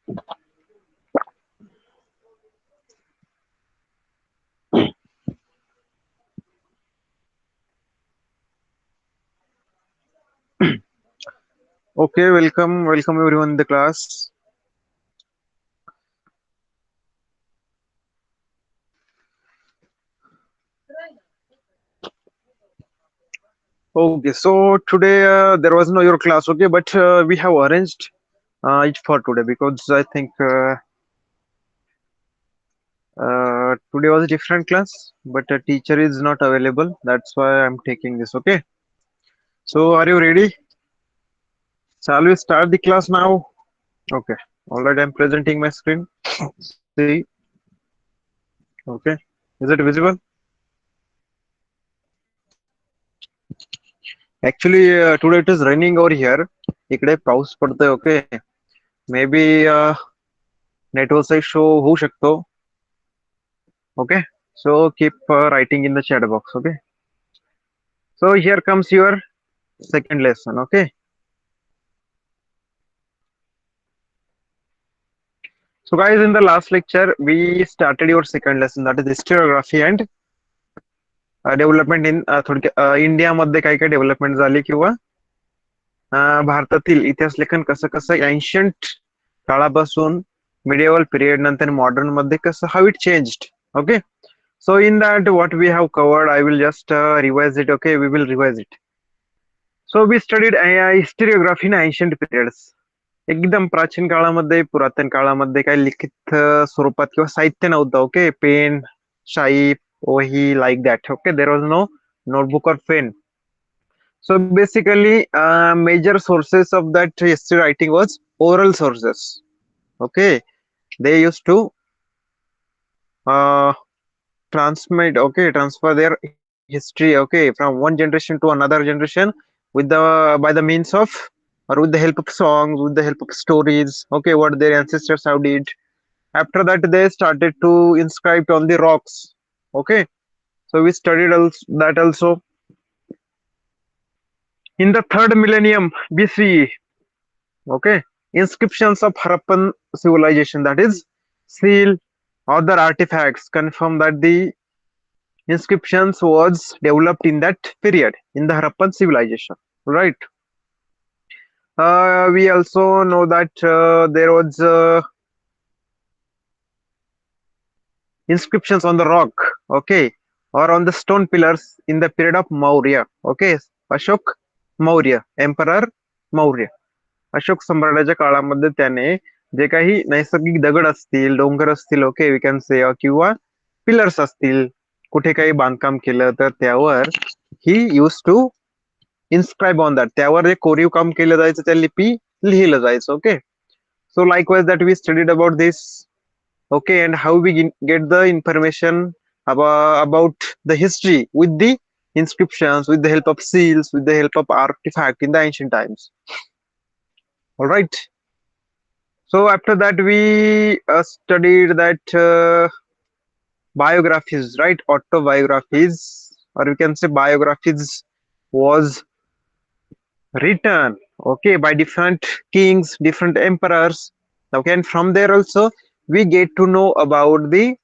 Okay, welcome everyone in the class. Okay, so today there was no your class, okay, but we have arranged it for today because I think today was a different class, but a teacher is not available. That's why I'm taking this, okay. So are you ready? Shall we start the class now? Okay, all right, I'm presenting my screen. See, okay, is it visible? Actually, today it is raining over here. इकडे पाऊस पडतोय, okay. Maybe network issue होऊ शकतो. Okay, so keep writing in the chat box. Okay, so here comes your second lesson. Okay, so guys, in the last lecture we started your second lesson, that is historiography and development in India मध्ये काय काय development झाली किंवा भारतातील इतिहास लेखन कसं कसं एन्शंट काळापासून मिडिएवल पिरियड नंतर मॉडर्न मध्ये कसं how it changed. Okay, so in that what we have covered I will just revise it. Okay, we will revise it. So we studied historiography in ancient periods. एकदम प्राचीन काळामध्ये पुरातन काळामध्ये काही लिखित स्वरूपात किंवा साहित्य नव्हतं. ओके, पेन, शाई, वही, like that. Okay, there was no notebook or pen. So basically major sources of that history writing was oral sources. Okay, they used to uh, transfer their history, okay, from one generation to another generation with the by the means of or with the help of songs, with the help of stories. Okay, what their ancestors have did. After that they started to inscribe on the rocks. Okay, so we studied that also. In the third millennium BCE, okay, inscriptions of Harappan civilization, that is seal, other artifacts confirm that the inscriptions was developed in that period in the Harappan civilization, right? We also know that there was inscriptions on the rock, okay, or on the stone pillars in the period of Maurya. Okay, Ashok Maurya, Emperor Maurya. Ashok सम्राटाच्या काळामध्ये त्याने जे काही नैसर्गिक दगड असतील, डोंगर असतील, okay, we can say, किंवा पिलर्स असतील, कुठे काही बांधकाम केलं तर त्यावर he use to inscribe on that, त्यावर जे कोरीव काम केलं जायचं त्या लिपी लिहिलं जायचं. Okay, so likewise that we studied about this. Okay, and how we get the information about the history with the inscriptions, with the help of seals, with the help of artifact in the ancient times. All right, so after that we studied that biographies, right? Autobiographies, or we can say biographies was written, okay, by different kings, different emperors. Okay, and from there also we get to know about the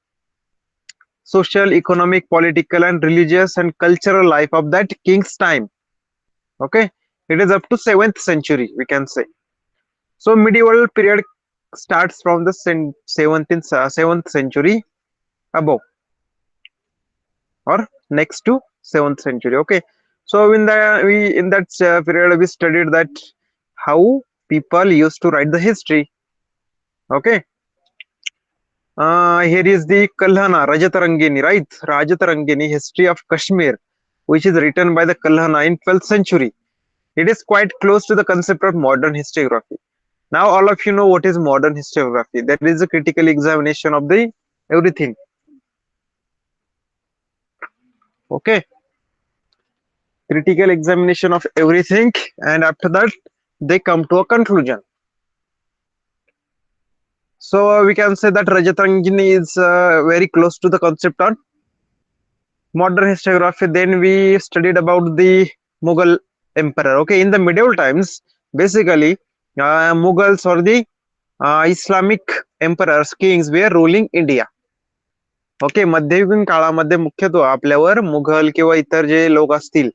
social, economic, political, and religious and cultural life of that king's time. Okay, it is up to 7th century, we can say. So medieval period starts from the 7th century above or next to 7th century. Okay, so in that period we studied that how people used to write the history. Okay, here is the Kalhana Rajatarangini, right? Rajatarangini, history of Kashmir, which is written by the Kalhana in 12th century. It is quite close to the concept of modern historiography. Now all of you know what is modern historiography. That is a critical examination of the everything. Okay, critical examination of everything, and after that they come to a conclusion. So we can say that Rajatarangini is very close to the concept on modern historiography. Then we studied about the Mughal emperor. Okay, in the medieval times, basically Mughals or the Islamic emperors, kings were ruling India. Okay, मध्ययुगीन काळामध्ये मुख्यत्वे आपल्यावर मुघल किंवा इतर जे लोक असतील,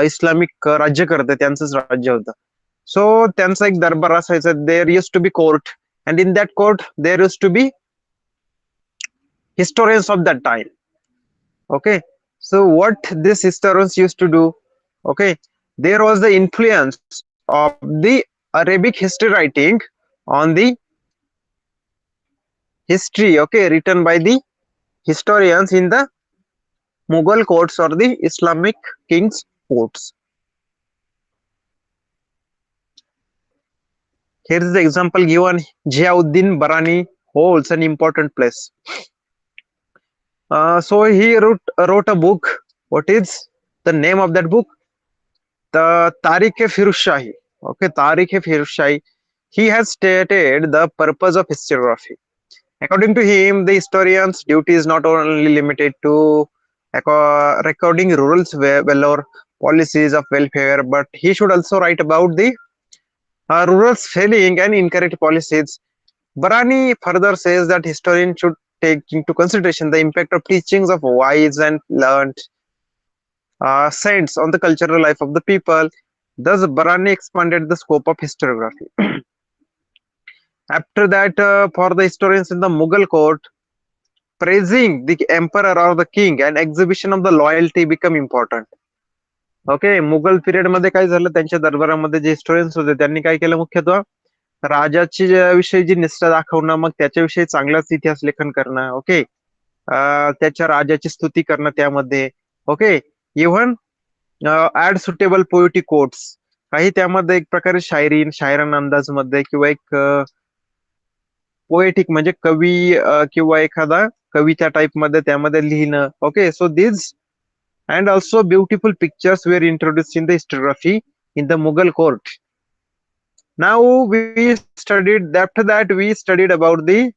Islamic राज्यकर्ते त्यांचंच राज्य होतं. सो त्यांचा एक दरबार असायचा. There use to be court, and in that court there use to be historians of that time. Okay, so what these historians used to do, okay, there was the influence of the Arabic history writing on the history, okay, written by the historians in the Mughal courts or the Islamic kings courts. Here is the example given. Ziauddin Barani holds an important place. So he wrote a book. What is the name of that book? The Tariq-e-Firuz Shahi. Okay, Tariq-e-Firuz Shahi. He has stated the purpose of historiography. According to him, the historian's duty is not only limited to recording rural welfare policies of welfare, but he should also write about the rural failing and incorrect policies. Barani further says that historians should take into consideration the impact of teachings of wise and learned saints on the cultural life of the people. Thus, Barani expanded the scope of historiography. After that, for the historians in the Mughal court, praising the emperor or the king and exhibition of the loyalty become important. Okay, Mughal period मध्ये काय झालं, त्यांच्या दरबारामध्ये जे historians होते त्यांनी काय केलं, मुख्यतः राजाची विषयी जी निष्ठा दाखवणं, मग त्याच्याविषयी चांगलाच इतिहास लेखन करणं, ओके, त्याच्या राजाची स्तुती करणं त्यामध्ये, okay, even add suitable poetic quotes, काही त्यामध्ये एक प्रकारे शायरान अंदाज मध्ये किंवा एक पोएटिक म्हणजे कवी किंवा एखादा कविता टाइप मध्ये त्यामध्ये लिहिणं. Okay, so this and also beautiful pictures were introduced in the historiography in the Mughal court. Now we studied, after that we studied about the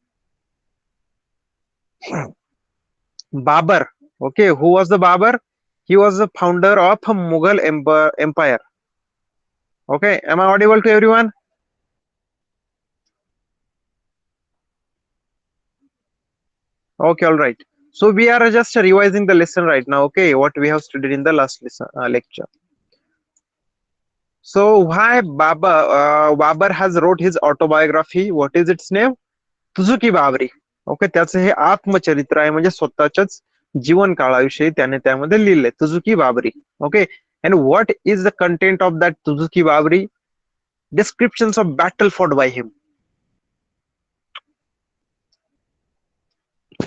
Babur. Okay, who was the Babur? He was the founder of Mughal empire. Okay, am I audible to everyone? Okay, all right. So we are just revising the lesson right now. Okay, what we have studied in the last lesson, lecture. So why Babur has wrote his autobiography? What is its name? Tuzuk-i Babri. Okay, त्याचं हे आत्मचरित्र आहे, म्हणजे स्वतःच्याच जीवन काळाविषयी त्याने त्यामध्ये लिहिलंय, Tuzuk-i Babri. Okay, and what is the content of that Tuzuk-i Babri? Descriptions of battle fought by him.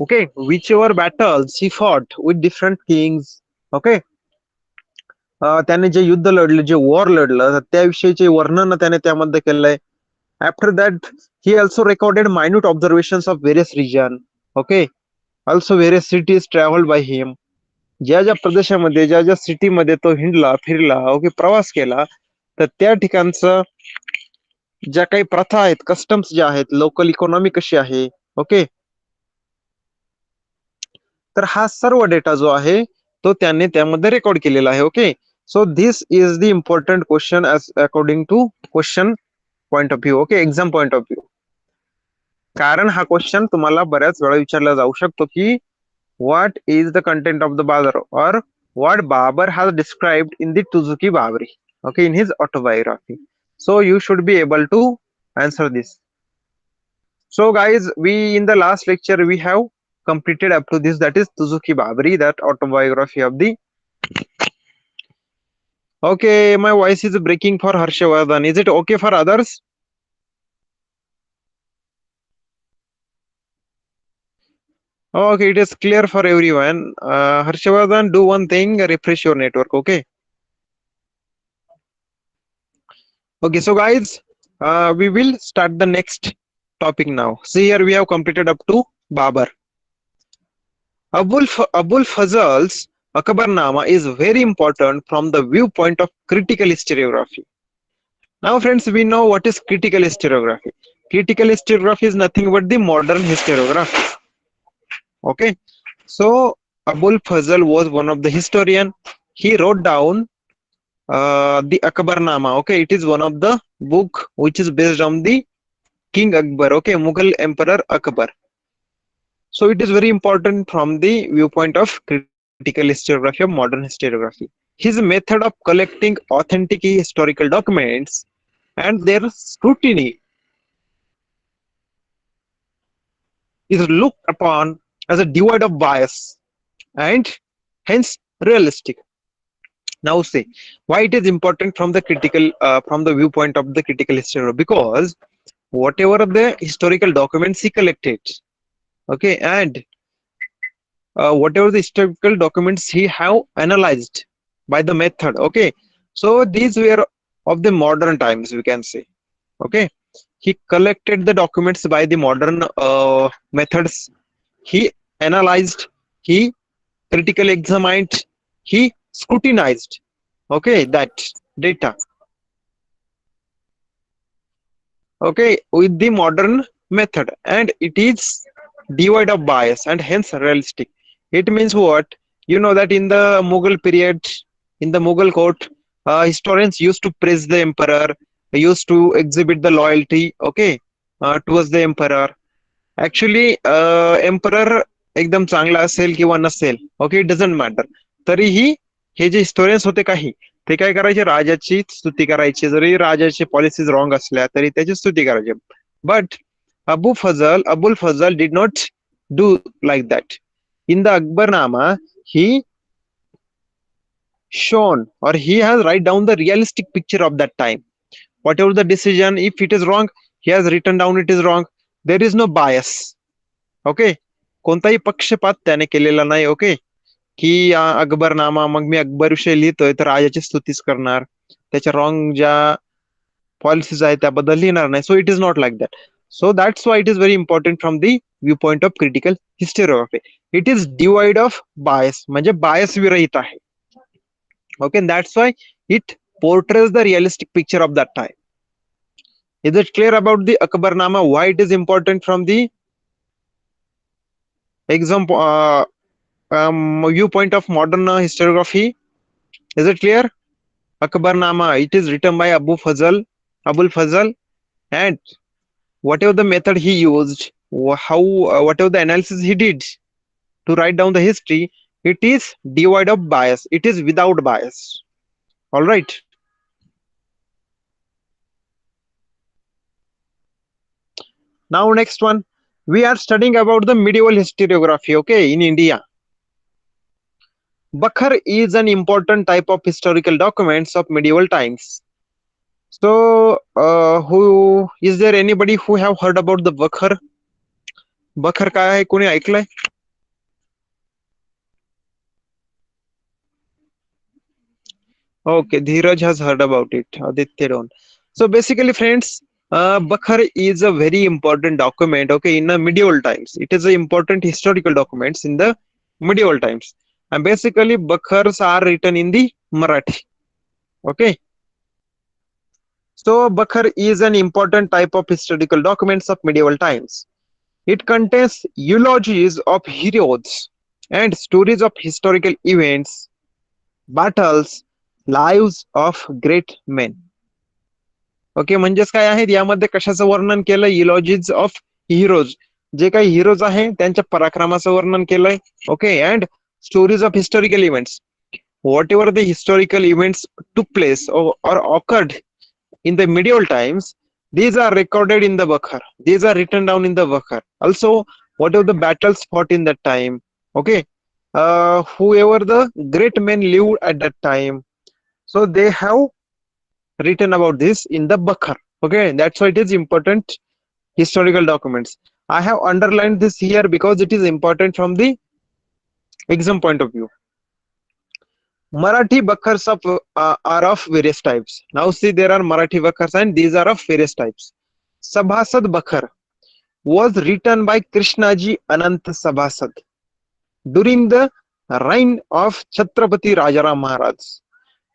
Okay, whichever battles he fought with different kings. Okay, त्याने जे युद्ध लढले, जे वॉर लढलं, त्याविषयीचे वर्णन त्याने त्यामध्ये केलंय. After that, he also recorded minute observations of various region. Okay, also various cities traveled by him. ज्या ज्या प्रदेशामध्ये, ज्या ज्या सिटीमध्ये तो हिंडला फिरला, ओके, प्रवास केला, तर त्या ठिकाणचं ज्या काही प्रथा आहेत, कस्टम्स ज्या आहेत, लोकल इकॉनॉमी कशी आहे, ओके, तर हा सर्व डेटा जो आहे तो त्याने त्यामध्ये रेकॉर्ड केलेला आहे. Okay, so this is the important question as according to question point of view. Okay, exam point of view. कारण हा क्वेश्चन तुम्हाला बऱ्याच वेळा विचारला जाऊ शकतो की what is the content of the Babur, or what Babur has described in the Tuzuki Babri, okay, in his autobiography. So you should be able to answer this. So guys, we in the last lecture we have completed up to this, that is Tuzuki Babri, that autobiography of the. Okay, my voice is breaking for Harshvardhan. Is it okay for others? Okay, it is clear for everyone. Harshvardhan, do one thing, refresh your network. Okay. Okay, so guys, we will start the next topic now. See here, we have completed up to Babur. Abul Fazl's Akbarnama is very important from the viewpoint of critical historiography. Now, friends, we know what is critical historiography. Critical historiography is nothing but the modern historiography. Okay, so Abul Fazl was one of the historian. He wrote down the Akbarnama. Okay, it is one of the book which is based on the King Akbar, okay, Mughal Emperor Akbar. So it is very important from the viewpoint of critical historiography or modern historiography. His method of collecting authentic historical documents and their scrutiny is looked upon as a devoid of bias and hence realistic. Now say why it is important from the critical from the viewpoint of the critical historiographer, because whatever the historical documents he collected, okay, and whatever the historical documents he have analyzed by the method, okay, so these were of the modern times, we can say, okay, he collected the documents by the modern methods, he analyzed, he critically examined, he scrutinized, okay, that data, okay, with the modern method, and it is devoid of bias and hence realistic. It means what? You know that in the Mughal period, in the Mughal court, historians used to praise the emperor, used to exhibit the loyalty, okay, towards the emperor. Actually emperor एकदम चांगला असेल किंवा नसेल, okay, it doesn't matter, तरीही हे जे historians होते काही, ते काय करायचे, राजाची स्तुती करायची, जरी राजाची पॉलिसीज रॉंग असल्या तरी त्याची स्तुती करायची. But Abul Fazal did not do like that. In the Akbarnama, he shown or he has write down the realistic picture of that time. Whatever the decision, if it is wrong, he has written down it is wrong. There is no bias. Okay, कोणताही पक्षपात त्याने केलेला नाही, okay, की अकबरनामा मग मी अकबर विषयी लिहितोय तर राजाची स्तुतीच करणार, त्याच्या रॉंग ज्या पॉलिसीज आहेत त्याबद्दल लिहिणार नाही. सो it is not like that. So that's why it is very important from the view point of critical historiography. It is divide of बायस, म्हणजे बायस विरहित आहे, okay, that's why it portrays the realistic picture of that time. Is it clear about the Akbarnama, why it is important from the example viewpoint of modern historiography? Is it clear? Akbarnama, it is written by Abul Fazal, and whatever the method he used, how whatever the analysis he did to write down the history, it is devoid of bias, it is without bias. All right. Now next one, we are studying about the medieval historiography, okay, in India. Bakhar is an important type of historical documents of medieval times. So who is there anybody who have heard about the Bakhar? Bakhar काय आहे, कोणी ऐकलंय? Okay, Dheeraj has heard about it. Aditya don't. So basically, friends, Bakhar is a very important document. Okay, in the medieval times, it is an important historical documents in the medieval times, and basically, Bakhars are written in the Marathi. Okay, so Bakhar is an important type of historical documents of medieval times. It contains eulogies of heroes and stories of historical events, battles, lives of great men. Okay, म्हणजेच काय आहे, यामध्ये कशाचं वर्णन केलं, इलॉजीज of heroes, जे काही heroes आहे त्यांच्या पराक्रमाचं वर्णन केलंय, okay, and stories of historical events, what ever the historical events टूक place or occurred in the medieval times, these are recorded in the Bakhar, these are written down in the Bakhar. Also, whatever the battles fought in that time, okay, whoever the great men lived at that time, so they have written about this in the Bakhar. Okay, that's why it is important historical documents. I have underlined this here because it is important from the exam point of view. Marathi Bakhars are of various types. Now see, there are Marathi Bakhars and these are of various types. Sabhasad Bakhar was written by Krishnaji Anant Sabhasad during the reign of Chhatrapati Rajaram Maharaj.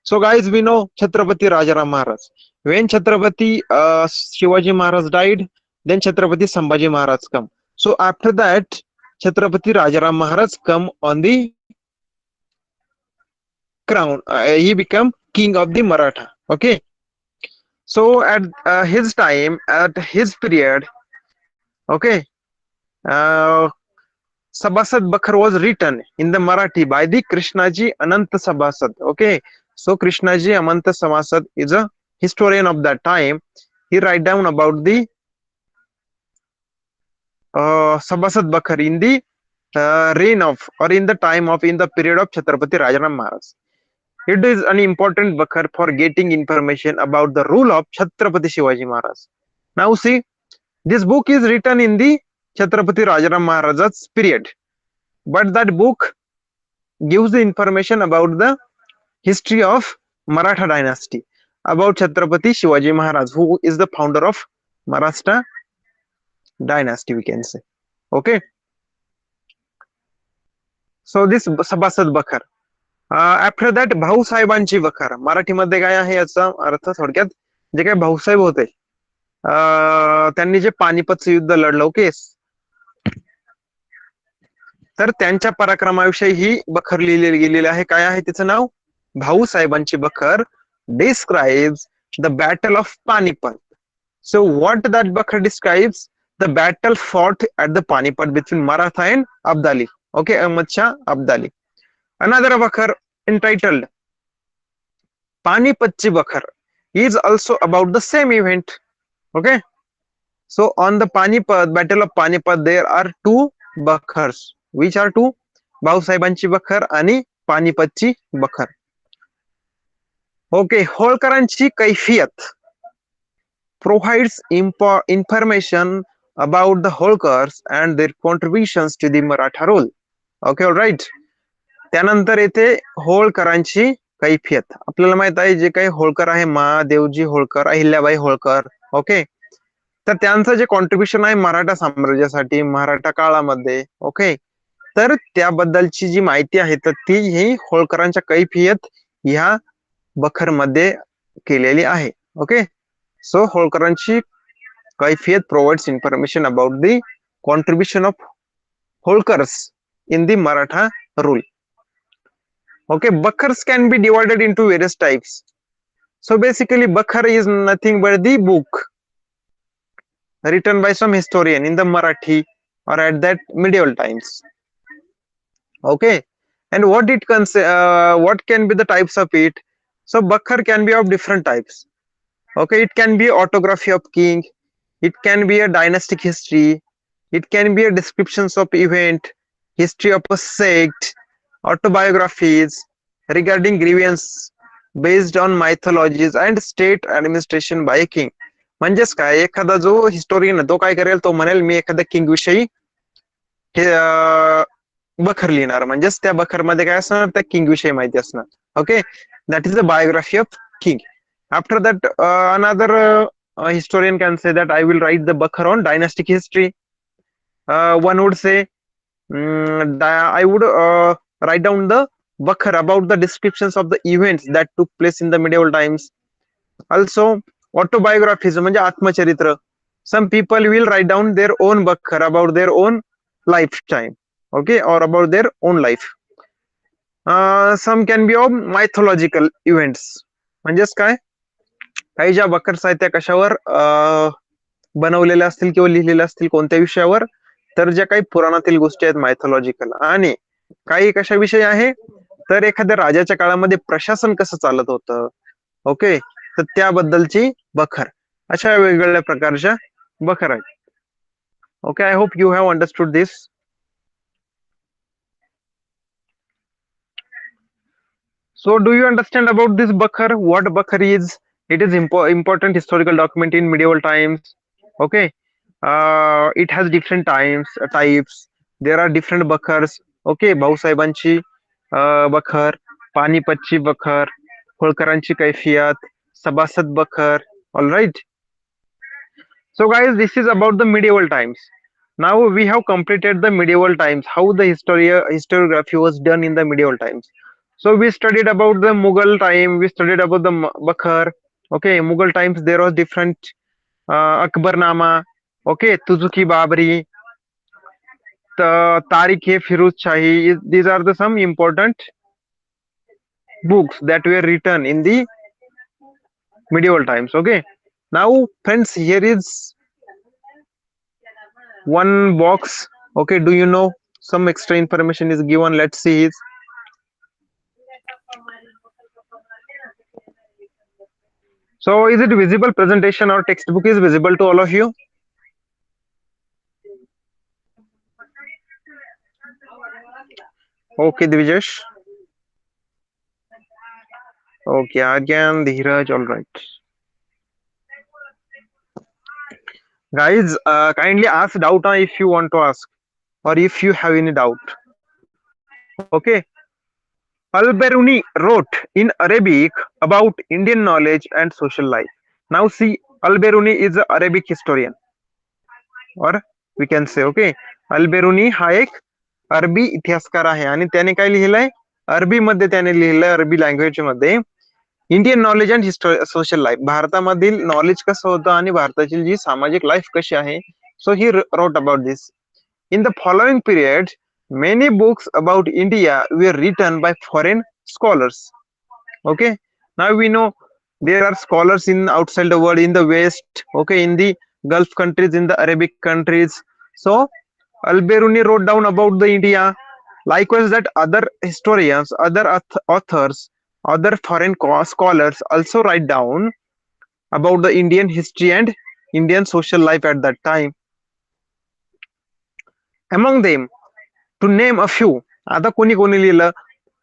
So guys, we know Chhatrapati Rajaram Maharaj. When Chhatrapati Shivaji Maharaj died, then Chhatrapati Sambhaji Maharaj come. So after that, Chhatrapati Rajaram Maharaj come on the crown. He become king of the Maratha. Okay. So at his time, at his period, okay, uh, Sabasad Bakhar was written in the Marathi by the Krishnaji Ananta Sabasad. Okay, so Krishnaji Ananta Sabasad is a historian of that time. He write down about the Sabasad Bakhar in the reign of, or in the time of, in the period of Chhatrapati Rajaram Maharaj. It is an important Bakhar for getting information about the rule of Chhatrapati Shivaji Maharaj. Now see, this book is written in the Chhatrapati Rajaram Maharaj's period, but that book gives the information about the history of Maratha dynasty, about Chhatrapati Shivaji Maharaj, who is the founder of Maratha dynasty, we can say. Okay, so this Sabasad Bakhar. After that भाऊसाहेबांची बखार. मराठीमध्ये काय आहे याचा अर्थ थोडक्यात, जे काही भाऊसाहेब होते त्यांनी जे पानिपतचं युद्ध लढलं, ओके, तर त्यांच्या पराक्रमाविषयी ही बखर लिहिलेली गेलेली आहे. काय आहे तिचं नाव? भाऊसाहेबांची Bakhar describes the battle of Panipat. So what that Bakhar describes? The battle fought at the Panipat between Maratha and Abdali. Okay, Ahmad Shah Abdali. Another Bakhar entitled Panipatchi Bakhar is also about the same event. Okay, so on the Panipat, Battle of Panipat, there are two Bakhars. Which are two? भाऊसाहेबांची बखर आणि पानिपतची बखर. Okay, होळकरांची कैफियत provides information about the Holkars and their contributions to the Maratha rule. Okay, all right. त्यानंतर येथे होळकरांची कैफियत. आपल्याला माहित आहे जे काही होळकर आहे, महादेवजी होळकर, अहिल्याबाई होळकर, ओके, तर त्यांचं जे कॉन्ट्रीब्युशन आहे मराठा साम्राज्यासाठी मराठा काळामध्ये, ओके, तर त्याबद्दलची जी माहिती आहे तर ती ही होळकरांच्या कैफियत ह्या बखर मध्ये केलेली आहे. ओके, सो होळकरांची Kaifiyat provides information about the contribution of Holkars in the Maratha rule. Okay, Bakhars can be divided into various types. So basically, Bakhar is nothing but the book written by some historian in the Marathi or at that medieval times. Okay, and what can be the types of it? So Bakhar can be of different types. Okay, it can be autography of king, it can be a dynastic history, it can be a descriptions of event, history of a sect, autobiographies regarding grievance based on mythologies and state administration by a king. म्हणजेच काय, एखादा जो historian तो काय करेल, तो म्हणेल मी एखाद्या किंग विषयी बखर लिहिणार, म्हणजेच त्या बखर मध्ये काय असणार, त्या किंग विषयी माहिती असणार. Okay, that is the biography of king. After that another historian can say that I will write the Bakhar on dynastic history. One would say I would write down the Bakhar about the descriptions of the events that took place in the medieval times. Also, autobiographies म्हणजे आत्मचरित्र. Some people will write down their own Bakhar about their own lifetime, okay, or about their own life. Some can be of mythological events. म्हणजेच काय, काही ज्या बखर्स आहेत त्या कशावर बनवलेल्या असतील किंवा लिहिलेल्या असतील, कोणत्या विषयावर, तर ज्या काही पुराणातील गोष्टी आहेत मायथॉलॉजिकल, आणि काही कशाविषयी आहे, तर एखाद्या राजाच्या काळामध्ये प्रशासन कसं चालत होतं, ओके, तर त्याबद्दलची बखर. अशा वेगवेगळ्या प्रकारच्या बखर आहेत. Okay, I hope you have understood this. So do you understand about this Bakhar? What Bakhar is? It is important historical document in medieval times. Okay, it has different types. There are different Bakhars. Okay, भाऊसाहेबांची बखर, पानिपतची बखर, होळकरांची कैफियत, सभासद बखर. All right. So guys, this is about the medieval times. Now we have completed the medieval times, how the historiography was done in the medieval times. So we studied about the Mughal time, we studied about the Bakhar. Okay, Mughal times there was different Akbarnama, okay, Tuzuki Babri, Tariq-e-Firuz Shahi. These are the some important books that were written in the medieval times. Okay, Now, friends, here is one box. Okay, do you know some extra information is given? Let's see. So, is it visible presentation or textbook is visible to all of you? Okay, Dvijesh. Okay, Aryan, Dheeraj, all right. Guys, kindly ask doubt if you want to ask or if you have any doubt. Okay. Al-Biruni wrote in Arabic about Indian knowledge and social life. Now see, Al-Biruni is an Arabic historian, or we can say, okay, Al-Biruni हा एक अरबी इतिहासकार आहे आणि त्याने काय लिहिलंय, अरबी मध्ये त्याने लिहिलंय, अरबी लँग्वेज मध्ये Indian knowledge and social life, भारतामधील नॉलेज कसं होतं आणि भारताची जी सामाजिक लाईफ कशी आहे. So he wrote about this. In the following period, many books about India were written by foreign scholars. Okay, now we know there are scholars in outside the world, in the West, okay, in the Gulf countries, in the Arabic countries. So Al-Biruni wrote down about the India. Likewise, that other historians, other authors, other foreign scholars also write down about the Indian history and Indian social life at that time. Among them, to name a few, आता कोणी कोणी लिहिलं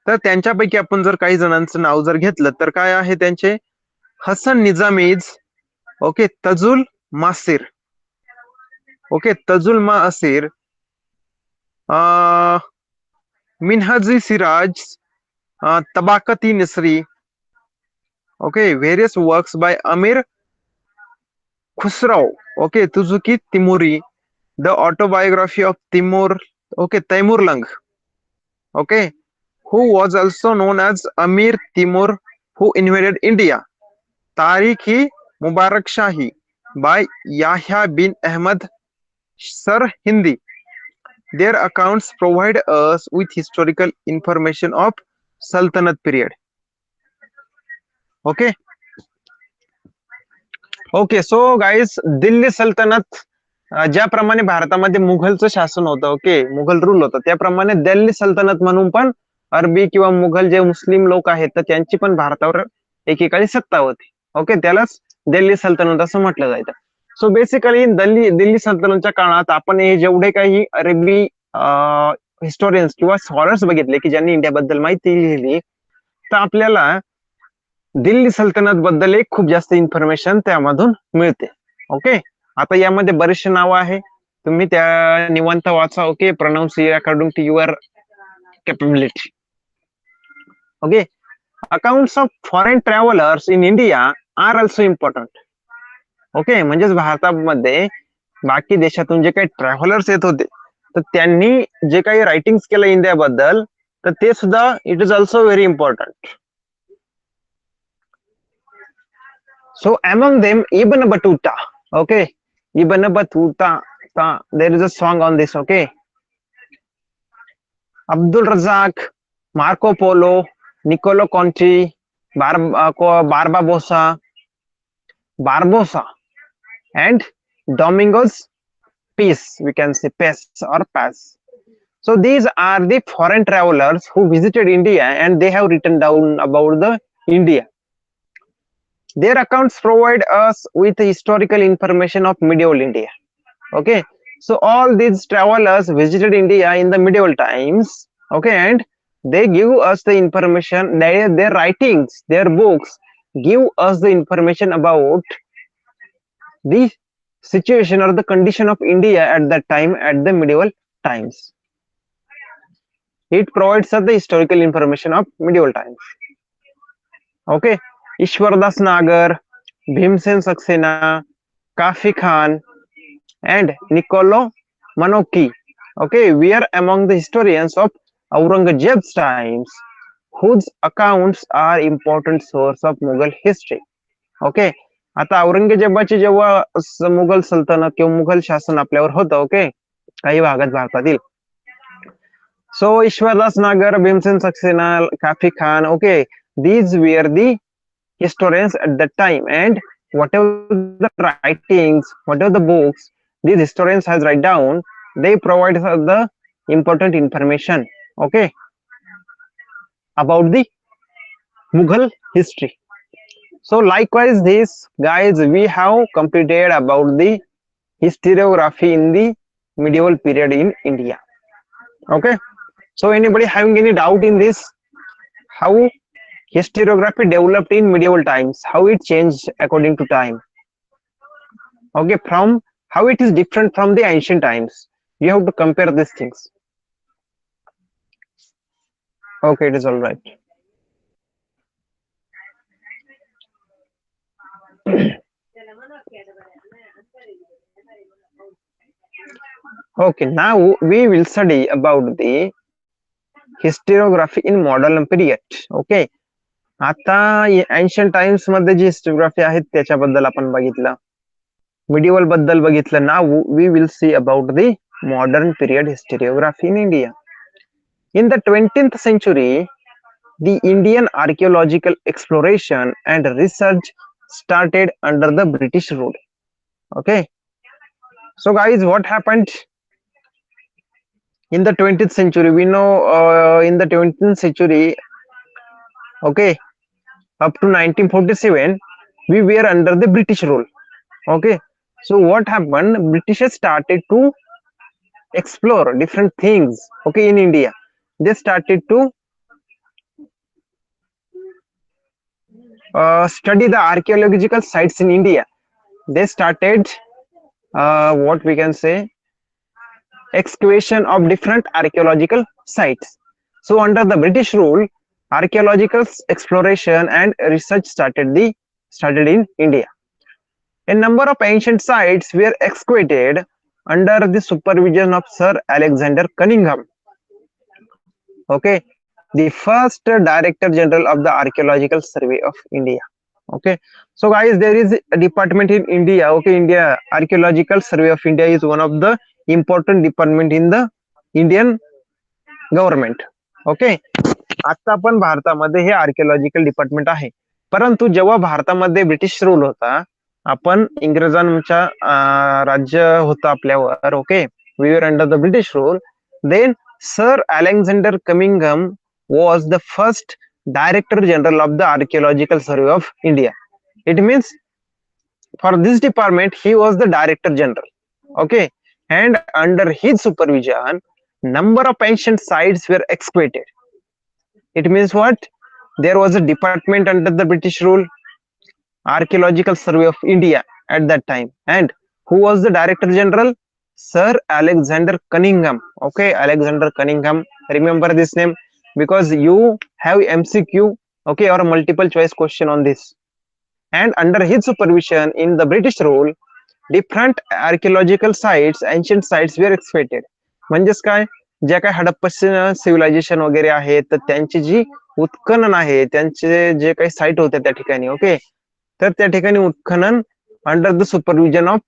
तर त्यांच्यापैकी आपण जर काही जणांचं नाव जर घेतलं तर काय आहे त्यांचे, Hasan Nizami's, okay, Taj-ul Maasir, okay, Taj-ul Maasir, Minhaj-i Siraj, Tabaqat-i Nasiri, okay, various works by Amir Khusrau, okay, Tuzuk-i Timuri, the autobiography of Timur, okay, Timurlang, okay, who was also known as Amir Timur, who invaded India. Tariq-i Mubarak Shahi by Yahya bin Ahmad Sir Hindi. Their accounts provide us with historical information of Sultanate period. Okay. Okay, so guys, Delhi सल्तनत ज्याप्रमाणे भारतामध्ये मुघलचं शासन होतं, okay, Mughal rule होतं, त्याप्रमाणे दिल्ली सल्तनत म्हणून पण अरबी किंवा मुघल जे मुस्लिम लोक आहेत तर त्यांची पण भारतावर एकेकाळी सत्ता होती. ओके, त्यालाच दिल्ली सल्तनत असं म्हटलं जायचं. सो बेसिकली दिल्ली सल्तनतच्या काळात आपण हे जेवढे काही अरबी हिस्टोरियन्स किंवा स्कॉलर्स बघितले की ज्यांनी इंडियाबद्दल माहिती लिहिली, तर आपल्याला दिल्ली सल्तनत बद्दल एक खूप जास्त इन्फॉर्मेशन त्यामधून मिळते. ओके, आता यामध्ये बरेचसे नाव आहे, तुम्ही त्या निवांत वाचा. Okay, pronounce according to your capability. Okay, accounts of foreign travellers in India are also important. Okay, म्हणजेच भारतामध्ये बाकी देशातून जे काही ट्रॅव्हलर्स येत होते तर त्यांनी जे काही रायटिंग्स केलं इंडियाबद्दल तर ते सुद्धा it is also very important. So among them, Ibn Battuta, okay, Ibn Battuta, there is a song on this, okay. Abdul Razak, Marco Polo, Niccolo Conti, Barbosa, and Domingos Peace, we can say Pes or Pass. So these are the foreign travelers who visited India and they have written down about the India. Their accounts provide us with historical information of medieval India. Okay, so all these travelers visited India in the medieval times. Okay, and they give us the information. Their writings, their books give us the information about the situation or the condition of India at that time, at the medieval times. It provides us the historical information of medieval times. Okay, Ishwardas Nagar, Bhimsen Saxena, Kafi Khan, and Niccolo Manocchi, okay, we are among the historians of Aurangzeb's times, whose accounts are important source of Mughal history. Okay, आता औरंगजेबाची जेव्हा मुघल सल्तनत किंवा मुघल शासन आपल्यावर होतं, okay, काही भागात भारतातील, so Ishwardas Nagar, Bhimsen Saxena, Kafi Khan, okay, these were the historians at that time and whatever the writings, whatever the books these historians has write down, they provide us the important information, okay, about the Mughal history. So likewise, this guys, we have completed about the historiography in the medieval period in India. Okay. So anybody having any doubt in this? How historiography developed in medieval times? How it changed according to time? Okay, from how it is different from the ancient times. You have to compare these things. Okay, it is all right. Okay, now we will study about the historiography in modern period. Okay, आता ancient times मध्ये जी historiography आहे त्याच्याबद्दल आपण बघितलं, medieval बद्दल बघितलं. Now we will see about the modern period historiography in India. In the 20th century, the Indian archaeological exploration and research started under the British rule. Okay, so guys, what happened in the 20th century? We know in the 20th century, okay, up to 1947 we were under the British rule. Okay, so what happened, British started to explore different things, okay, in India. They started to study the archaeological sites in India. They started what we can say, excavation of different archaeological sites. So under the British rule, archaeological exploration and research started in India. A number of ancient sites were excavated under the supervision of Sir Alexander Cunningham. Okay, the first Director General of the Archaeological Survey of India. Okay, so guys, there is a department in India. Okay, India Archaeological Survey of India is one of the important department in the Indian government. Okay, आता आपण भारतामध्ये हे archaeological department आहे. परंतु जेव्हा भारतामध्ये British rule होता, आपण इंग्रजांच्या राज्य होतं आपल्यावर. Okay, we were under the British rule. Then sir Alexander Cunningham was the first Director General of the Archaeological Survey of India. It means for this department he was the Director General. Okay, and under his supervision number of ancient sites were excavated. It means what? There was a department under the British rule, Archaeological Survey of India at that time. And who was the Director General? Sir Alexander Cunningham. Okay, Alexander Cunningham. Remember this name because you have MCQ, okay, or a multiple choice question on this. And under his supervision in the British rule, different archaeological sites, ancient sites were excavated. म्हणजेच काय, ज्या काही Harappa civilisation वगैरे आहे तर त्यांची जी उत्खनन आहे, त्यांचे जे काही साईट होते त्या ठिकाणी. ओके, तर त्या ठिकाणी उत्खनन under the supervision of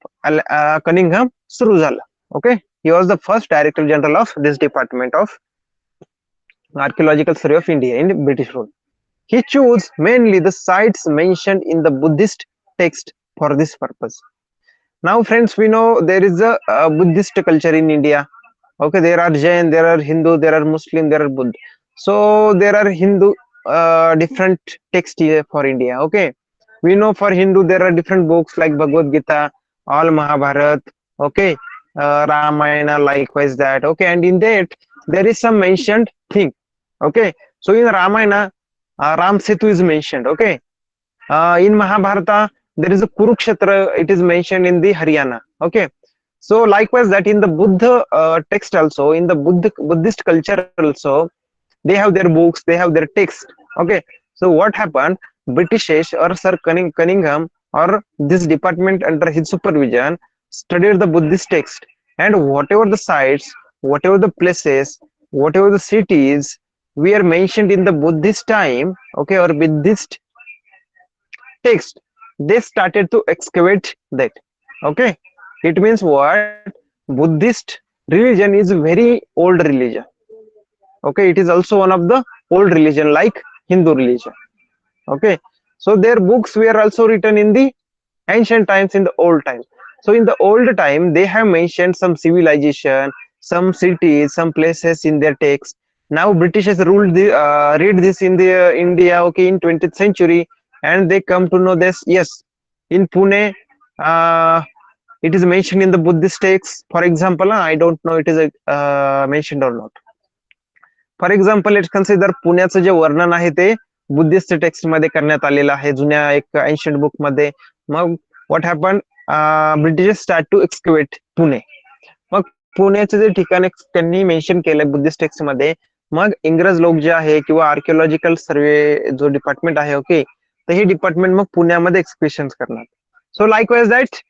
Cunningham सुरू झालं. Okay, he was the first director general of this department of archaeological survey of India in British rule. He chose mainly the sites mentioned in the Buddhist text for this purpose. Now friends, we know there is a Buddhist culture in India. Okay, there are Jain, there are Hindu, there are Muslim, there are Buddha. So there are Hindu different text here for India. Okay, we know for Hindu there are different books like Bhagavad Gita, all Mahabharat, okay, Ramayana, likewise that. Okay, and in that there is some mentioned thing. Okay, so in Ramayana Ram Setu is mentioned. Okay, in Mahabharata there is a Kurukshetra, it is mentioned in the Haryana. Okay, so likewise that in the Buddha text also, in the Buddhist culture also, they have their books, they have their text. Okay, so what happened, British or Sir Cunningham or this department under his supervision studied the Buddhist text, and whatever the sites, whatever the places, whatever the cities we are mentioned in the Buddhist time, okay, or Buddhist text, they started to excavate that. Okay, it means what, Buddhist religion is very old religion. Okay, it is also one of the old religion like Hindu religion. Okay, so their books were also written in the Ancient times, in the old time. So in the old time they have mentioned some civilization, some cities, some places in their text. Now British has ruled the read this in the India, okay, in 20th century, and they come to know this. Yes, in Pune, uh, it is mentioned in the Buddhist texts, for example. I don't know it is mentioned or not. For example let's consider पुण्याचं जे वर्णन आहे ते Buddhist text मध्ये करण्यात आलेलं आहे, जुन्या एक एन्शियंट बुक मध्ये. मग what happen, British start to excavate Pune. मग पुण्याचे जे ठिकाण त्यांनी मेन्शन केलंय बुद्धिस्ट टेक्स्ट मध्ये. मग इंग्रज लोक जे आहे किंवा आर्किओलॉजिकल सर्वे जो डिपार्टमेंट आहे, ओके, तर हे डिपार्टमेंट मग पुण्यामध्ये एक्सक्वेशन करणार. So likewise that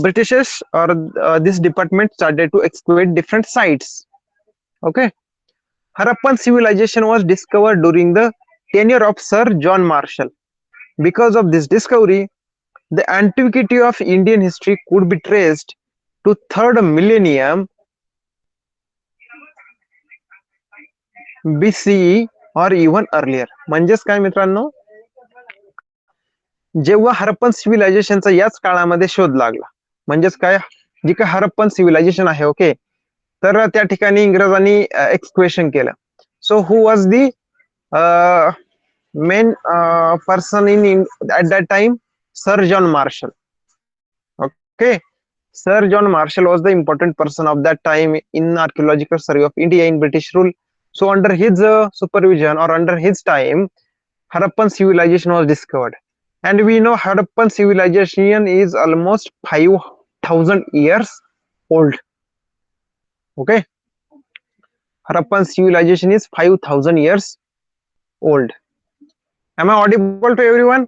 Britishers और this department started to excavate different sites. Okay. Harappan civilization was discovered during the tenure of Sir John Marshall. Because of this discovery, the antiquity of Indian history could be traced to 3rd millennium BCE or even earlier. म्हणजेच काय मित्रांनो, जेव्हा हरप्पन सिव्हिलायझेशनचा याच काळामध्ये शोध लागला, म्हणजेच काय, जी काय हरप्पन सिव्हिलायझेशन आहे, ओके, तर त्या ठिकाणी इंग्रजांनी एक्सक्वेशन केलं. So who was the main person in at that time? Sir John Marshall. Okay, Sir John Marshall was the important person of that time in archaeological survey of India in British rule. So under his supervision or under his time, Harappan civilization was discovered. And we know Harappan civilization is almost 5,000 years old. Okay, Harappan civilization is 5,000 years old. Am I audible to everyone?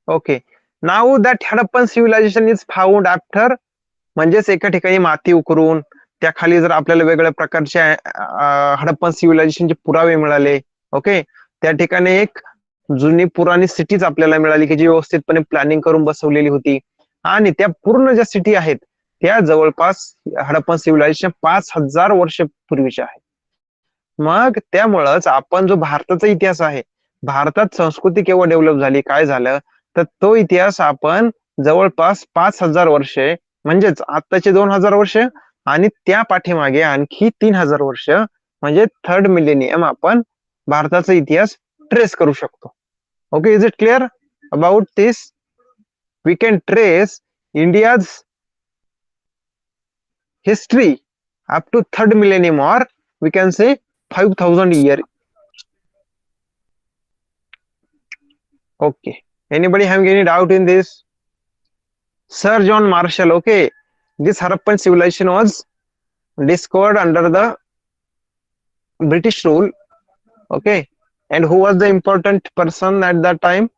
Okay. Now that Harappan civilization is found after, म्हणजेच एका ठिकाणी माती उकरून त्या खाली जर आपल्याला वेगवेगळ्या प्रकारचे हडप्पन सिव्हिलायझेशनचे पुरावे मिळाले, ओके, त्या ठिकाणी एक जुनी पुराणी सिटीज आपल्याला मिळाली की जी व्यवस्थितपणे प्लॅनिंग करून बसवलेली होती. आणि त्या पूर्ण ज्या सिटी आहेत त्या जवळपास हडप्पन सिव्हिलायझेशन 5,000 वर्ष पूर्वीच्या आहेत. मग त्यामुळेच आपण जो भारताचा इतिहास आहे, भारतात संस्कृती केव्हा डेव्हलप झाली, काय झालं, तर तो इतिहास आपण जवळपास 5,000 वर्षे, म्हणजेच आत्ताचे 2,000 वर्ष आणि त्या पाठीमागे आणखी 3,000 वर्ष, म्हणजे 3rd मिलेनियम आपण भारताचा इतिहास ट्रेस करू शकतो. Okay, is it clear about this? We can trace India's history up to 3rd millennium, or we can say 5,000 year. Okay, anybody having any doubt in this? Sir John Marshall, okay, this Harappan civilization was discovered under the British rule, okay, and who was the important person at that time?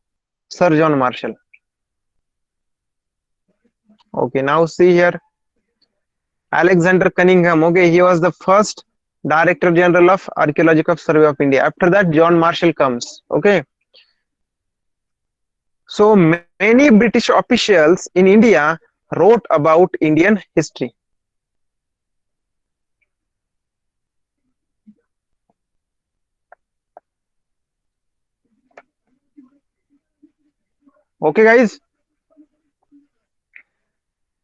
Sir John Marshall. Okay, now see here, Alexander Cunningham, okay, he was the first Director General of Archaeological Survey of India. After that, John Marshall comes. Okay. So many British officials in India wrote about Indian history. Okay, guys.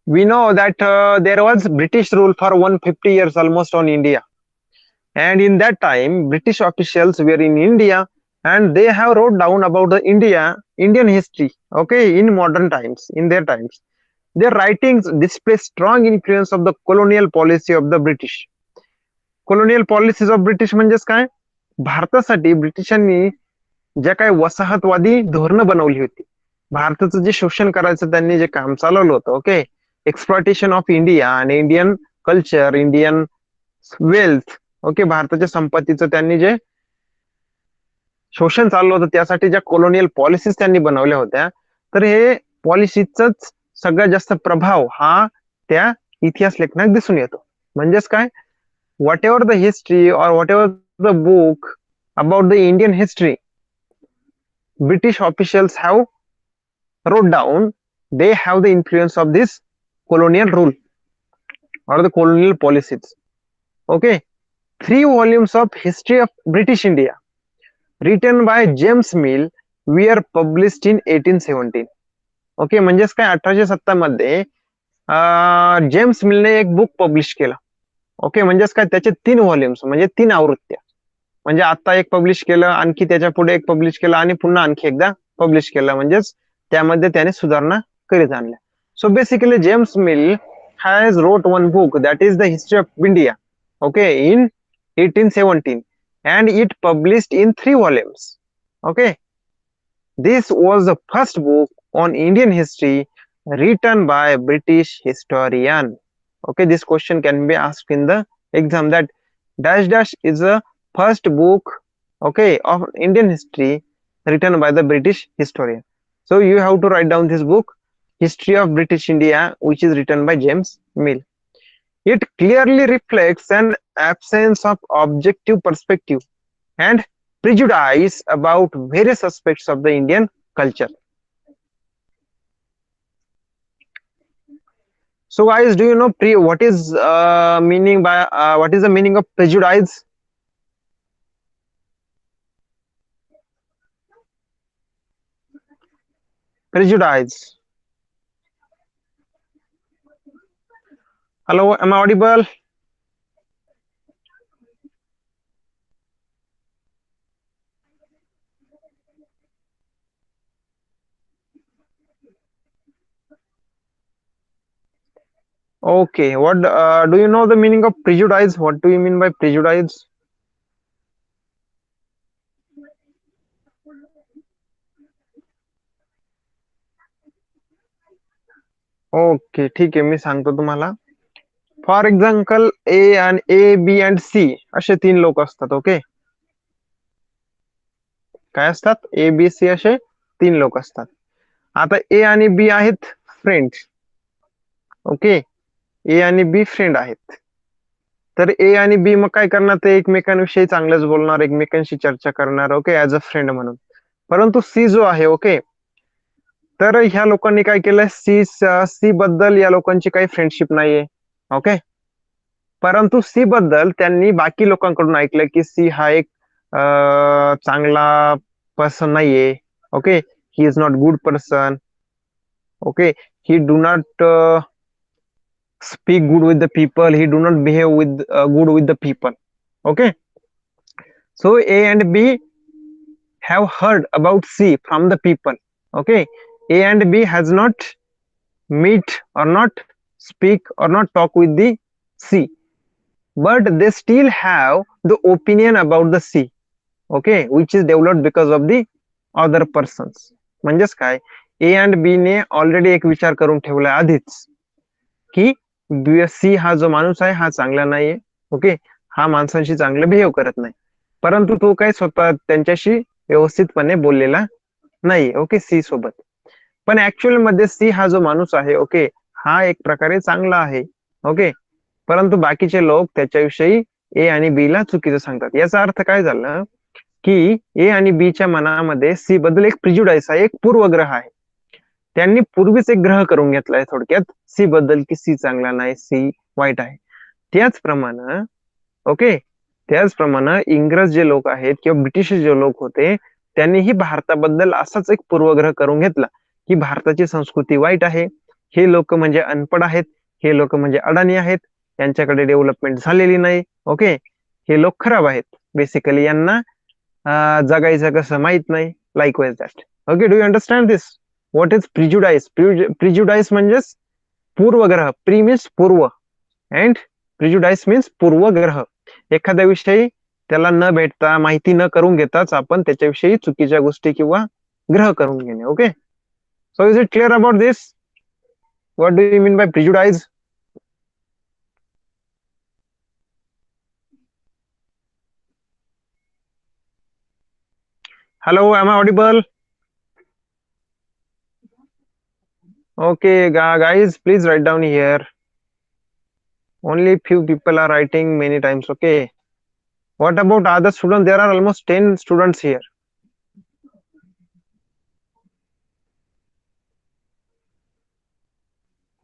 We know that there was British rule for 150 years almost on India. And in that time, British officials were in India and they have wrote down about the Indian history, okay, in modern times, in their times. Their writings display strong influence of the colonial policy of the British. Colonial policies of British म्हणजेच काय, भारतासाठी ब्रिटिशांनी ज्या काही वसाहतवादी धोरणं बनवली होती, भारताचं जे शोषण करायचं त्यांनी जे काम चालवलं होतं, ओके, एक्सप्लॉयटेशन ऑफ इंडिया आणि Indian culture, Indian wealth, okay, भारताच्या संपत्तीचं त्यांनी जे शोषण चाललं होतं त्यासाठी ज्या कोलोनियल पॉलिसीज त्यांनी बनवल्या होत्या, तर हे पॉलिसीचाच सगळ्यात जास्त प्रभाव हा त्या इतिहास लेखनात दिसून येतो. म्हणजेच काय, whatever the history or whatever the book about the Indian history British officials have wrote down, they have the influence of this colonial rule or the colonial policies. Okay, 3 volumes of history of British India written by James Mill we are published in 1817. Okay, म्हणजेच काय 1807 मध्ये James मिलने एक book publish केला. Okay, म्हणजेच काय त्याचे 3 volumes म्हणजे 3 आवृत्त्या. म्हणजे आता एक पब्लिश केलं, आणखी त्याच्या पुढे एक पब्लिश केलं आणि पुन्हा आणखी एकदा पब्लिश केलं, म्हणजेच त्यामध्ये त्याने सुधारणा करीत आणल्या. So basically James mill has wrote one book that is the history of India, okay, in 1817, and it published in 3 volumes. Okay, this was the first book on Indian history written by a British historian. Okay, this question can be asked in the exam, that dash dash is the first book, okay, of Indian history written by the British historian. So you have to write down this book, History of British India, which is written by James Mill. It clearly reflects an absence of objective perspective and prejudice about various aspects of the Indian culture. So guys, do you know what is what is the meaning of prejudice? Prejudice. Hello, am I audible? Okay, what do you know the meaning of prejudice? What do you mean by prejudice? ओके, ठीक आहे, मी सांगतो तुम्हाला. For example A B and C असे 3 लोक असतात. Okay, काय असतात? ए बी सी असे 3 लोक असतात. आता ए आणि बी आहेत फ्रेंड्स. ओके, ए आणि बी फ्रेंड आहेत. तर ए आणि बी मग काय करणार, ते एकमेकांविषयी चांगलंच बोलणार, एकमेकांशी चर्चा करणार. ओके, ऍज अ फ्रेंड म्हणून. परंतु सी जो आहे, ओके, तर ह्या लोकांनी काय केलं, सी बद्दल या लोकांची काही फ्रेंडशिप नाहीये. ओके, परंतु सी बद्दल त्यांनी बाकी लोकांकडून ऐकलं की सी हा एक चांगला पर्सन नाहीये. Okay, he is not good person. Okay, he do not speak good with the people, he do not behave with good with the people. Okay, so A and B have heard about C from the people. Okay, A and B has not meet or not speak or not talk with the C, but they still have the opinion about the C. Okay, which is developed because of the other persons. म्हणजेच काय, A and B ने already एक विचार करून ठेवला आधीच की सी हा जो माणूस आहे हा चांगला नाहीये. ओके, हा माणसांशी चांगलं बिहेव करत नाही, परंतु तो काही स्वतः त्यांच्याशी व्यवस्थितपणे बोललेला नाही. ओके, सी सोबत. पण ऍक्च्युअल मध्ये सी हा जो माणूस आहे, ओके, हा एक प्रकारे चांगला आहे. ओके, परंतु बाकीचे लोक त्याच्याविषयी ए आणि बी ला चुकीचं सांगतात. याचा अर्थ काय झालं की ए आणि बी च्या मनामध्ये सी बद्दल एक प्रिज्युडाइस आहे, एक पूर्वग्रह आहे. त्यांनी पूर्वीच एक ग्रह करून घेतलाय थोडक्यात सी बद्दल की सी चांगला नाही, सी वाईट आहे. त्याचप्रमाणे ओके, त्याचप्रमाणे इंग्रज जे लोक आहेत किंवा ब्रिटिश जे लोक होते त्यांनीही भारताबद्दल असाच एक पूर्वग्रह करून घेतला की भारताची संस्कृती वाईट आहे, हे लोक म्हणजे अनपढ आहेत, हे लोक म्हणजे अडाणी आहेत, यांच्याकडे डेव्हलपमेंट झालेली नाही. ओके, हे लोक खराब आहेत, बेसिकली यांना जगायचं कसं माहित नाही, likewise that. Okay, do you understand this? What is prejudice? Prejudice म्हणजेच पूर्वग्रह. प्री मीन्स पूर्व अँड प्रिज्युडाइस मीन्स पूर्वग्रह. एखाद्या विषयी त्याला न भेटता, माहिती न करून घेताच आपण त्याच्याविषयी चुकीच्या गोष्टी किंवा ग्रह करून घेणे. Okay, so is it clear about this? What do you mean by prejudice? Hello, am I audible? Okay, guys, please write down here. Only few people are writing many times. Okay, what about other students? There are almost 10 students here.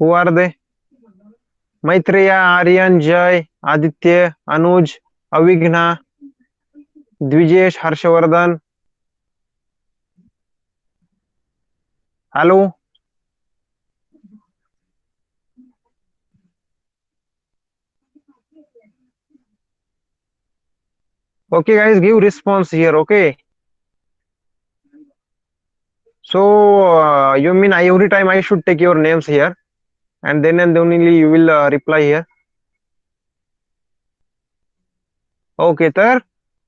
Who are they? Maitreya, Aryan, Jay, Aditya, Anuj, Avigna, Dvijesh, Harshavardhan, hello. Okay, guys, give response here. Okay. So, you mean every time I should take your names here, and then only you will reply here. Okay, तर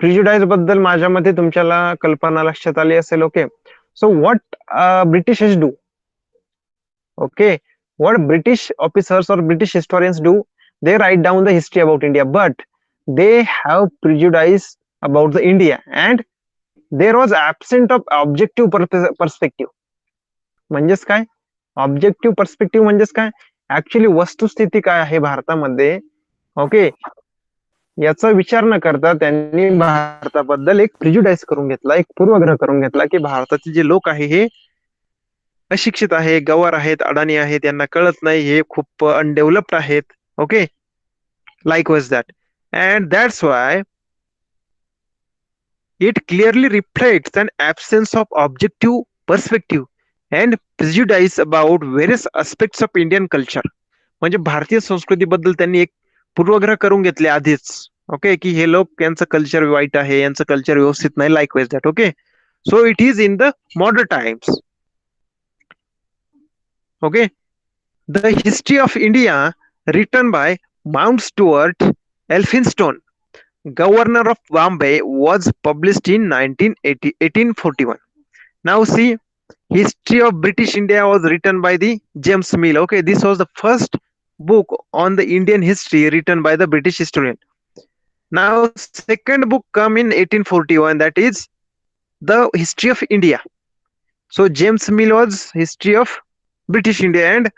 prejudice बद्दल माझ्या मते तुमच्याला कल्पना लक्षात आली असेल. Okay, so what British do. Okay, what British officers or British historians do, they write down the history about India, but they have prejudice about the India, and there was absent of objective perspective. म्हणजेच काय? Objective perspective म्हणजेच काय? Actually वस्तुस्थिती काय आहे भारतामध्ये, okay, याचा विचार न करता त्यांनी भारताबद्दल एक प्रिज्युडाइज करून घेतला, एक पूर्वग्रह करून घेतला की भारताचे जे लोक आहे हे अशिक्षित आहे, गवार आहेत, अडाणी आहेत, यांना कळत नाही, हे खूप अनडेव्हलप्ड आहेत. Okay, like was that, and that's why it clearly reflects an absence of objective perspective and prejudice about various aspects of Indian culture. म्हणजे भारतीय संस्कृतीबद्दल त्यांनी एक पूर्वग्रह करून घेतले आधीच. ओके, की हे लोक यांचं कल्चर वाईट आहे, यांचं कल्चर व्यवस्थित नाही, likewise that. Okay, so it is in the modern times. Okay, the history of India written by Mount Stuart Elphinstone, Governor of Bombay, was published in 1841. Now see, History of British India was written by the James Mill. Okay, this was the first book on the Indian history written by the British historian. Now second book come in 1841, that is the History of India. So James Mill was History of British India, and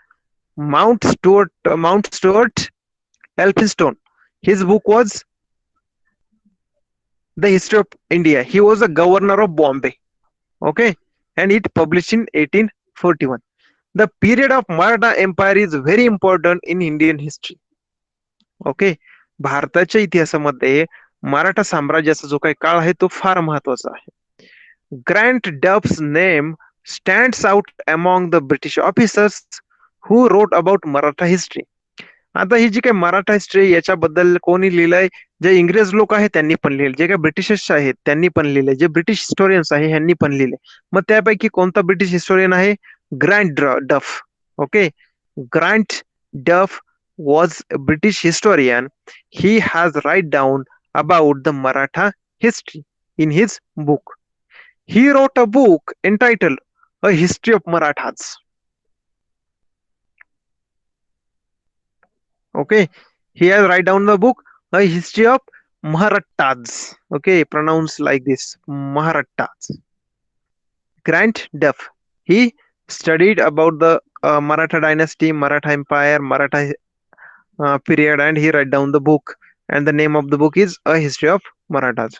Mount Stuart Elphinstone, his book was the History of India. He was a governor of Bombay. Okay, and it published in 1841. The period of Maratha Empire is very important in Indian history. Okay, भारताच्या इतिहासामध्ये मराठा साम्राज्याचा जो काही काळ आहे तो फार महत्वाचा आहे. Grant Duff's name stands out among the British officers who wrote about Maratha history. आता ही जी काही मराठा हिस्ट्री याच्याबद्दल कोणी लिहिलंय, जे इंग्रज लोक आहेत त्यांनी पण लिहिले, जे काही ब्रिटिशर्स आहेत त्यांनी पण लिहिले, जे ब्रिटिश हिस्टोरियन्स आहे यांनी पण लिहिले. मग त्यापैकी कोणता ब्रिटिश हिस्टोरियन आहे? ग्रँट डफ. ओके, ग्रँट डफ was a British historian. He has write down about the Maratha history in his book. He wrote a book entitled A History of Marathas. Okay, he has write down the book A History of Maharathas. Okay, pronounced like this, Maharathas. Grant Duff, he studied about the Maratha dynasty, Maratha empire, Maratha period, and he write down the book, and the name of the book is A History of Marathas.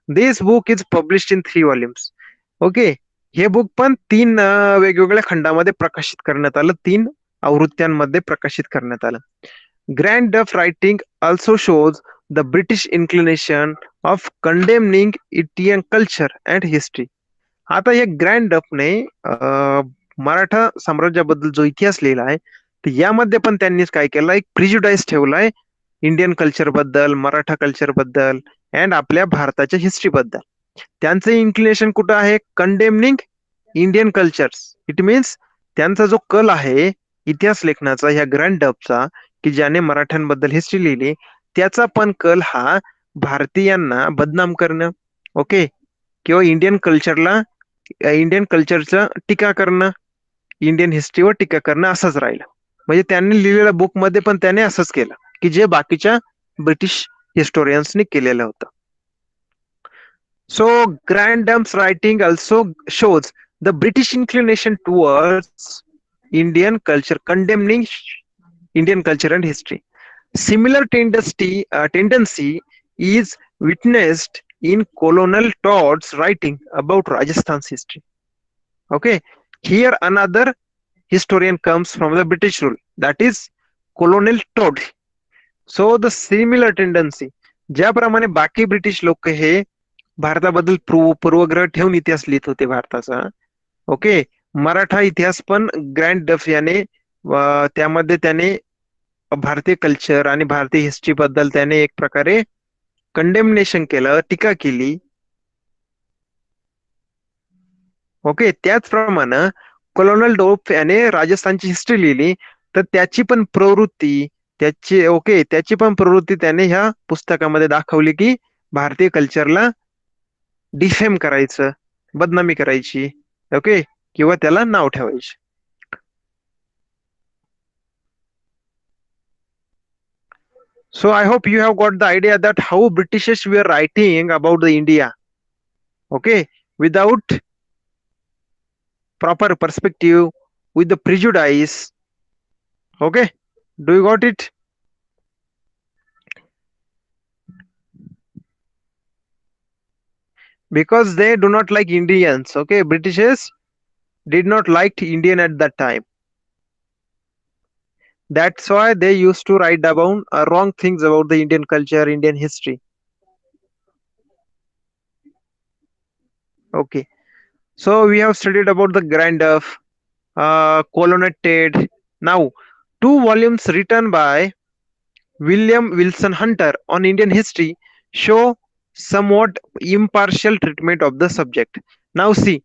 This book is published in 3 volumes. Okay, हे book पण 3 वेगवेगळ्या खंडामध्ये प्रकाशित करण्यात आलं, 3 आवृत्त्यांमध्ये प्रकाशित करण्यात आलं. Grant Duff writing also shows the British inclination of condemning Indian culture and history. आता या ग्रँड डफने मराठा साम्राज्याबद्दल जो इतिहास लिहिला आहे, तर यामध्ये पण त्यांनीच काय केलं, एक प्रिज्युडाइज ठेवलाय इंडियन कल्चर बद्दल, मराठा कल्चर बद्दल, अँड आपल्या भारताच्या हिस्ट्री बद्दल. त्यांचं इन्क्लिनेशन कुठं आहे? Condemning Indian cultures. It means त्यांचा जो कल आहे इतिहास लेखनाचा ह्या ग्रँड डफचा, की ज्याने मराठ्यांबद्दल हिस्ट्री लिहिली, त्याचा पण कल हा भारतीयांना बदनाम करणं, ओके, किंवा इंडियन कल्चरचं टीका करणं, इंडियन हिस्ट्रीवर टीका करणं असाच राहिला. म्हणजे त्यांनी लिहिलेल्या बुक मध्ये पण त्याने असंच केलं की जे बाकीच्या ब्रिटिश हिस्टोरियन्सनी केलेलं होतं. So Grant Duff's writing also shows the British inclination towards Indian culture, condemning Indian culture and history. Similar tendency is witnessed in Colonel Todd's writing about Rajasthan's history. Okay, here another historian comes from the British rule, that is Colonel Todd. So the similar tendency, ज्याप्रमाणे बाकी British लोक हे भारताबद्दल पूर्वग्रह ठेवून इतिहास लिहित होते भारताचा, okay, Maratha इतिहास पण ग्रँड डफ याने त्यामध्ये त्याने भारतीय कल्चर आणि भारतीय हिस्ट्री बद्दल त्याने एक प्रकारे कंडेमनेशन केलं, टीका केली. ओके, त्याचप्रमाणे कॉलोनल डोप याने राजस्थानची हिस्ट्री लिहिली, तर त्याची पण प्रवृत्ती त्याची पण प्रवृत्ती त्याने ह्या पुस्तकामध्ये दाखवली की भारतीय कल्चरला डिफेम करायचं, बदनामी करायची. ओके, किंवा त्याला नाव ठेवायचे. So I hope you have got the idea that how Britishes were writing about the India, okay, without proper perspective, with the prejudice. Okay, do you got it? Because they do not like Indians. Okay, Britishes did not like Indian at that time. That's why they used to write down wrong things about the Indian culture, Indian history. Okay, so we have studied about the Grand Duff, colonnaded. Now, two volumes written by William Wilson Hunter on Indian history show somewhat impartial treatment of the subject. Now see,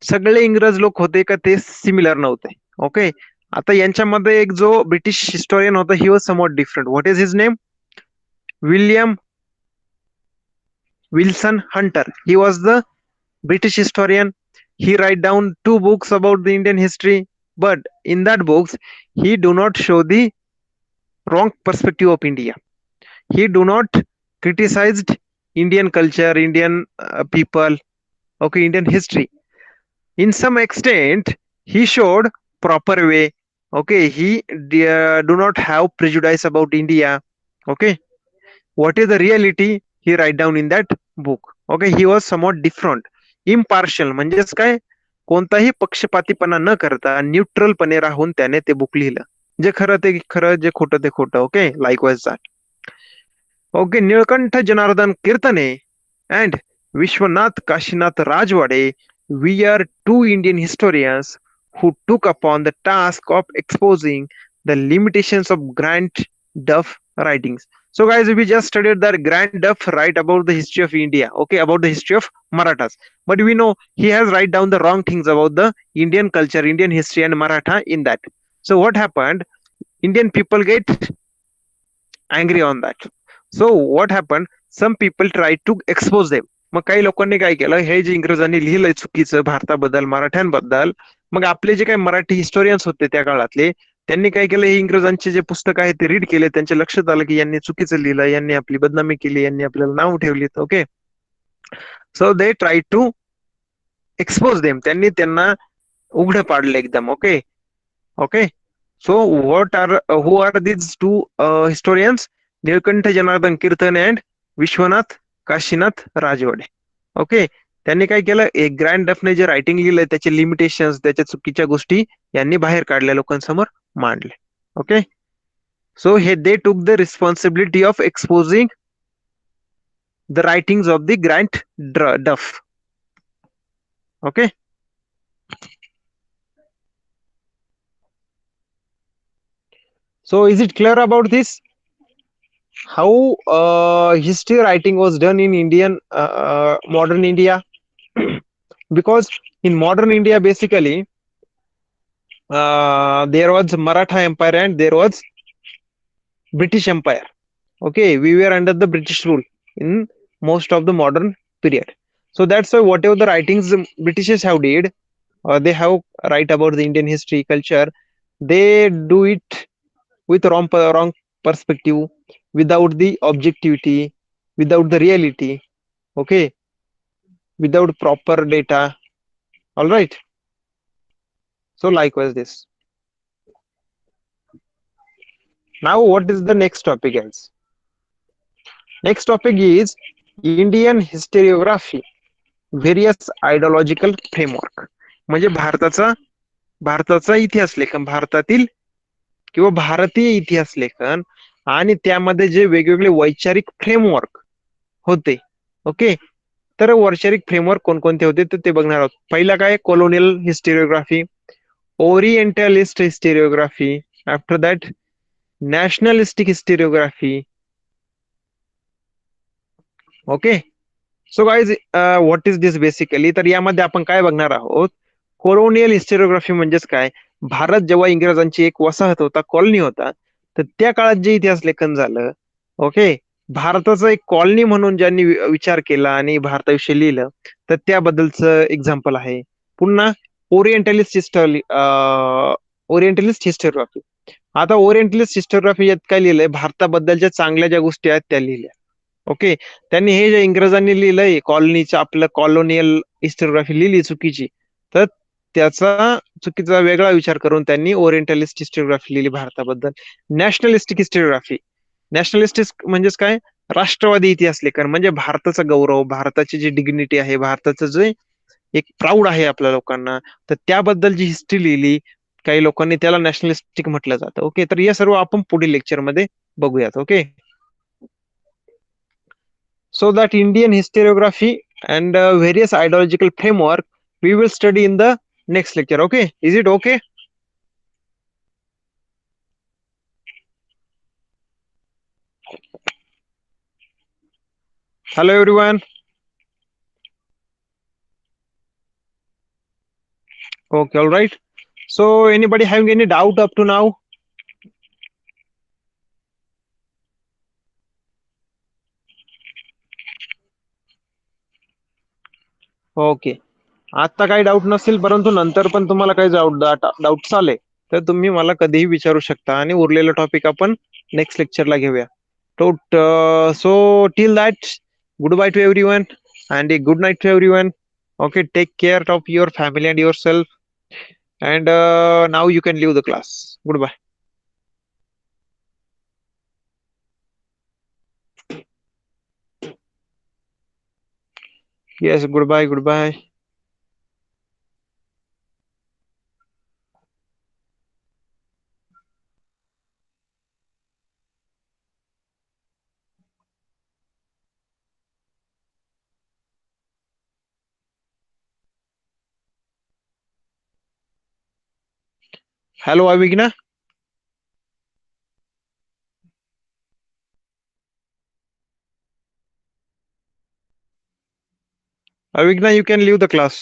सगळे इंग्रज लोक होते का ते similar नव्हते. Okay, आता यांच्यामध्ये एक जो ब्रिटिश हिस्टोरियन होता, he was somewhat different. What is his name? William Wilson Hunter. He was the British historian. He write down two books about the Indian history, but in that books he do not show the wrong perspective of India. He do not criticized Indian culture, Indian people, okay, Indian history. In some extent, he showed proper way. Okay, he do not have prejudice about India. Okay, what is the reality he write down in that book. Okay, he was somewhat different, impartial. म्हणजेच काय, कोणताही पक्षपातीपणा न करता न्यूट्रलपणे राहून त्याने ते book लिहिलं. जे खरं ते खरं, जे खोटं ते खोटं. Okay, likewise that. Okay, Nilkanth Janardan Kirtane and Vishwanath Kashinath Rajwade, we are two Indian historians who took upon the task of exposing the limitations of Grant Duff writings. So, guys, we just studied that Grant Duff write about the history of India, okay, about the history of Marathas. But we know he has write down the wrong things about the Indian culture, Indian history, and Maratha in that. So, what happened? Indian people get angry on that. So, what happened? Some people try to expose them. मग काही लोकांनी काय केलं, हे जे इंग्रजांनी लिहिलंय चुकीचं भारताबद्दल, मराठ्यांबद्दल, मग आपले जे काही Marathi historians होते त्या काळातले, त्यांनी काय केलं, हे इंग्रजांचे जे पुस्तक आहे ते रीड केले. त्यांच्या लक्षात आलं की यांनी चुकीचं लिहिलं, यांनी आपली बदनामी केली, यांनी आपल्याला नाव ठेवली. Okay, so they try to expose them. त्यांनी त्यांना उघडं पाडलं एकदम. Okay, okay. So what are who are these two historians? Nilkanth Janardan Kirtane and Vishwanath Kashinath Rajwade. Okay, त्यांनी काय केलं, एक ग्रँड डफने जे रायटिंग लिहिलंय त्याचे लिमिटेशन्स, त्याच्या चुकीच्या गोष्टी यांनी बाहेर काढल्या, लोकांसमोर मांडले. ओके, सो हे they took the responsibility of exposing the writings of the Grant Duff. Okay, so is it clear about this? How history writing was done in Indian modern India? Because in modern India, basically, there was Maratha Empire and there was British Empire. Okay, we were under the British rule in most of the modern period. So that's why whatever the writings the Britishers have did, they have write about the Indian history, culture, they do it with wrong perspective, without the objectivity, without the reality. Okay, without proper data. All right. So likewise this. Now what is the next topic, guys? Next topic is Indian historiography, various ideological framework. म्हणजे भारताचा इतिहास लेखन, भारतातील किंवा भारतीय इतिहास लेखन, आणि त्यामध्ये जे वेगवेगळे वैचारिक फ्रेमवर्क होते. ओके, तर वैचारिक फ्रेमवर्क कोणकोणते होते तर ते बघणार आहोत. पहिला काय colonial historiography, orientalist historiography, after that nationalistic historiography. Okay. So guys what is this basically, तर यामध्ये आपण काय बघणार आहोत. कोलोनियल हिस्टेरिओग्राफी म्हणजेच काय, भारत जेव्हा इंग्रजांची एक वसाहत होता, कॉलनी होता, तर त्या काळात जे इतिहास लेखन झालं. ओके. भारताचं एक कॉलनी म्हणून ज्यांनी विचार केला आणि भारताविषयी लिहिलं, तर त्याबद्दलचं एक्झाम्पल आहे. पुन्हा ओरिएंटलिस्ट ओरिएंटलिस्ट हिस्टोग्राफी. आता ओरिएंटलिस्ट हिस्टोग्राफी यात काय लिहिलंय, भारताबद्दलच्या चांगल्या ज्या गोष्टी आहेत त्या लिहिल्या. ओके. त्यांनी हे जे इंग्रजांनी लिहिलंय कॉलनीचं आपलं कॉलोनियल हिस्टोग्राफी लिहिली चुकीची, तर त्याचा चुकीचा वेगळा विचार करून त्यांनी ओरिएंटलिस्ट हिस्टोग्राफी लिहिली भारताबद्दल. नॅशनलिस्टिक हिस्टोग्राफी, नॅशनलिस्टिक म्हणजेच काय, राष्ट्रवादी इतिहास लेखन, म्हणजे भारताचा गौरव, भारताची जी डिग्निटी आहे, भारताचं जे एक प्राऊड आहे आपल्या लोकांना, तर त्याबद्दल जी हिस्ट्री लिहिली काही लोकांनी, त्याला नॅशनलिस्टिक म्हटलं जातं. ओके. तर हे सर्व आपण पुढील लेक्चरमध्ये बघूयात. Okay. So that Indian historiography and various ideological framework we will study in the next lecture. Okay, is it okay? Hello everyone. Okay, all right. So anybody having any doubt up to now? Okay. आता काही doubt नसेल, परंतु नंतर पण तुम्हाला काही doubt आले तर तुम्ही मला कधीही विचारू शकता आणि उरलेलं टॉपिक आपण नेक्स्ट लेक्चरला घेऊया. So till that, goodbye to everyone and a good night to everyone. Okay, take care of your family and yourself. And now you can leave the class. Goodbye. Yes, goodbye, goodbye. Hello, Avigna. Avigna, you can leave the class.